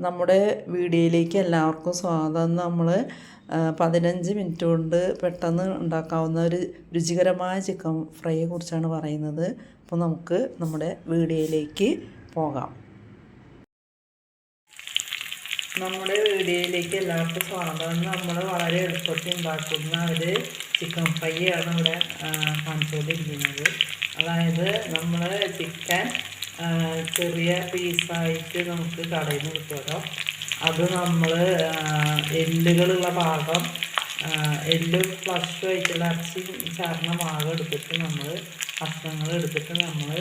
നമ്മുടെ വീഡിയോയിലേക്ക് എല്ലാവർക്കും സ്വാഗതം. നമ്മൾ 15 മിനിറ്റ് കൊണ്ട് പെട്ടെന്ന് ഉണ്ടാക്കാവുന്ന ഒരു രുചികരമായ ചിക്കൻ ഫ്രൈയെ കുറിച്ചാണ് പറയുന്നത്. അപ്പോൾ നമുക്ക് നമ്മുടെ വീഡിയോയിലേക്ക് പോകാം. നമ്മുടെ വീഡിയോയിലേക്ക് എല്ലാവർക്കും സ്വാഗതം. നമ്മൾ വളരെ എളുപ്പത്തിൽ ഉണ്ടാക്കുന്ന ഒരു ചിക്കൻ ഫ്രൈ ആണ് ഇവിടെ കാണിച്ചുകൊണ്ടിരിക്കുന്നത്. അതായത് നമ്മൾ ചിക്കൻ ചെറിയ പീസായിട്ട് നമുക്ക് കടയിൽ നിന്ന് കിട്ടുമല്ലോ, അത് നമ്മൾ എല്ലുകളുള്ള ഭാഗം, എല്ല് ഫ്ലഷായിട്ടുള്ള ഇറച്ചി ചേർന്ന ഭാഗം എടുത്തിട്ട് നമ്മൾ കഷ്ണങ്ങൾ എടുത്തിട്ട് നമ്മൾ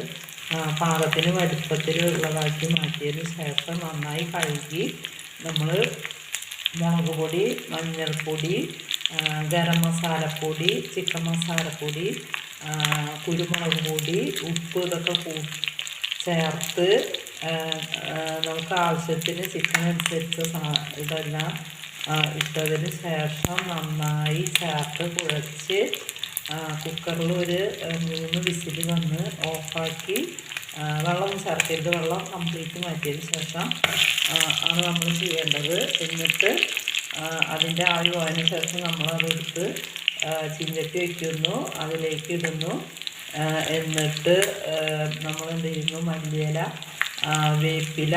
പാകത്തിന് വലുപ്പത്തിലുള്ളതാക്കി മാറ്റിയതിന് ശേഷം നന്നായി കഴുകി നമ്മൾ മുളക് പൊടി, മഞ്ഞൾപ്പൊടി, ഗരം മസാലപ്പൊടി, ചിക്കൻ മസാലപ്പൊടി, കുരുമുളക് പൊടി, ഉപ്പ് ഇതൊക്കെ ചേർത്ത് നമുക്ക് ആവശ്യത്തിന് ചിക്കൻ അനുസരിച്ച് ഇതെല്ലാം ഇട്ടതിന് ശേഷം നന്നായി ചേർത്ത് കുഴച്ച് കുക്കറിൽ ഒരു 3 വിസിൽ വന്ന് ഓഫാക്കി വെള്ളം ചേർക്കരുത്. വെള്ളം കംപ്ലീറ്റ് മാറ്റിയതിന് ശേഷം ആണ് നമ്മൾ ചെയ്യേണ്ടത്. എന്നിട്ട് അതിൻ്റെ ആവി പോയതിന് ശേഷം നമ്മളതെടുത്ത് ചീഞ്ചട്ടി വയ്ക്കുന്നു, അതിലേക്ക് ഇടുന്നു. എന്നിട്ട് നമ്മൾ എന്ത് ചെയ്യുന്നു, മല്ലിയില, വേപ്പില,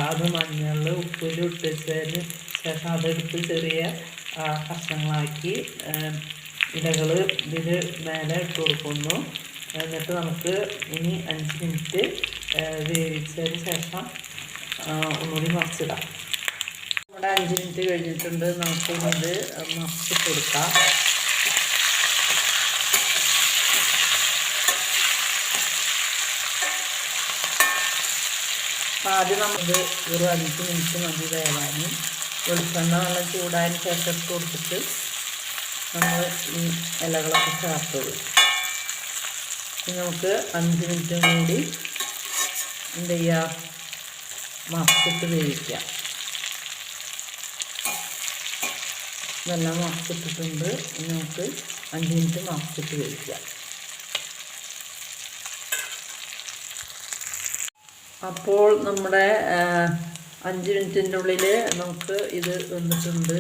അത് മഞ്ഞൾ ഉപ്പിലും ഇട്ടതിന് ശേഷം അതെടുത്ത് ചെറിയ കഷ്ണങ്ങളാക്കി ഇലകൾ ഇതിന് മേലെ ഇട്ട് കൊടുക്കുന്നു. എന്നിട്ട് നമുക്ക് ഇനി 5 മിനിറ്റ് വേവിച്ചതിന് ശേഷം ഒന്നുകൂടി മറിച്ചിടാം. നമ്മുടെ 5 മിനിറ്റ് കഴിഞ്ഞിട്ടുണ്ട്. നമുക്കിത് മറിച്ചിട്ട് കൊടുക്കാം. ആദ്യം നമ്മൾ ഒരു 5 മിനിറ്റ് മതി വേവാനും. വെളിച്ചെണ്ണ നല്ല ചൂടായതിന് ശേഷം ഇട്ട് കൊടുത്തിട്ട് നമ്മൾ ഈ ഇലകളൊക്കെ ചേർത്തത് നമുക്ക് 5 മിനിറ്റും കൂടി എന്ത് ചെയ്യുക, മറിച്ചിട്ട് വേവിക്കാം. ഇതെല്ലാം മറിച്ചിട്ടിട്ടുണ്ട്. നമുക്ക് 5 മിനിറ്റ് മറിച്ചിട്ട് വേവിക്കാം. അപ്പോൾ നമ്മുടെ 5 മിനിറ്റിൻ്റെ ഉള്ളിൽ നമുക്ക് ഇത് വന്നിട്ടുണ്ട്.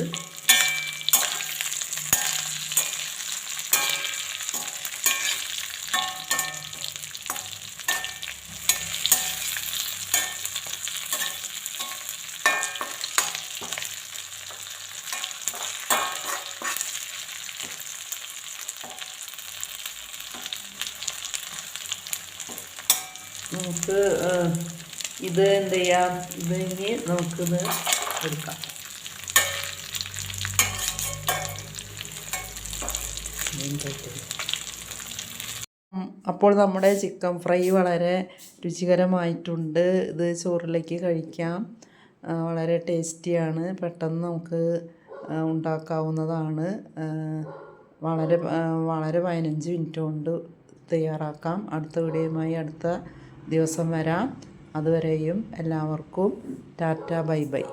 നമുക്ക് ഇത് എന്ത് ചെയ്യാം, ഇത് ഇനി നമുക്കിത് എടുക്കാം. അപ്പോൾ നമ്മുടെ ചിക്കൻ ഫ്രൈ വളരെ രുചികരമായിട്ടുണ്ട്. ഇത് ചോറിലേക്ക് കഴിക്കാം. വളരെ ടേസ്റ്റിയാണ്. പെട്ടെന്ന് നമുക്ക് ഉണ്ടാക്കാവുന്നതാണ്. വളരെ 15 മിനിറ്റ് കൊണ്ട് തയ്യാറാക്കാം. അടുത്ത വീഡിയോയുമായി അടുത്ത ദിവസം വരാം. അതുവരെയും എല്ലാവർക്കും ടാറ്റ, ബൈ ബൈ.